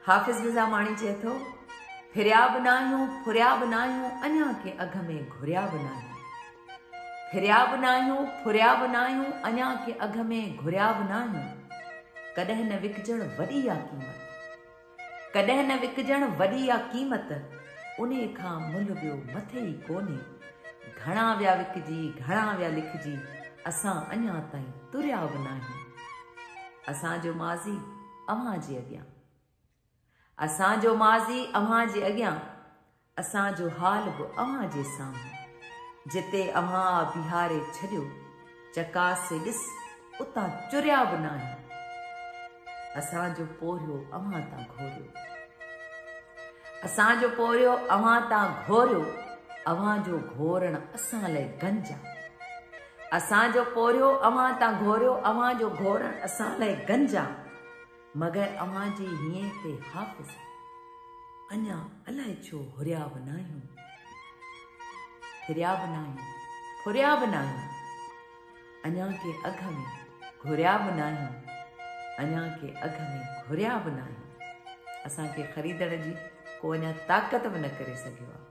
हाफ़िज़ निज़ामाणी चए थो, फिरिया बि नाहियूं फुरिया बि नाहियूं अञा के अघ में घुरिया बि नाहियूं। फिरिया बि नाहियूं फुरिया बि नाहियूं अञा के अघ में घुरिया बि नाहियूं। कॾहिं न विकजण वॾी आ क़ीमत, कॾहिं न विकजण वॾी आ क़ीमत, उन खां मुल्ह ॿियो मथे ई कोन्हे। घणा विया विकजी घणा विया लिखजी, असां अञा ताईं तुरिया बि नाहियूं। असांजो माज़ी अव्हां जे अॻियां, असांजो माज़ी अव्हां जे अॻियां, असांजो हाल बि अव्हां जे साम्हूं। जिते अव्हां बीहारे छॾियो, चकासे ॾिस उतां चुरिया बि नाहियूं। असांजो पोरियो अव्हां तां घोरियो, असांजो पोरियो अव्हां तां घोरियो, अव्हां जो घोरण असां लाइ गंज आ। असांजो पोरियो अव्हां तां घोरियो, अव्हां जो घोरण असां लाइ गंज आ। मगर अव्हां जी हीअं ते हाफ़िज़, अञा अलाए छो हुरिया बि नाहियूं। फिरिया बि नाहियूं फुरिया बि नाहियूं अञा के अघ में घुरिया बि नाहियूं। अञा के अघ में घुरिया बि नाहियूं। असांखे ख़रीदण जी को अञा ताक़त बि न करे सघियो आहे।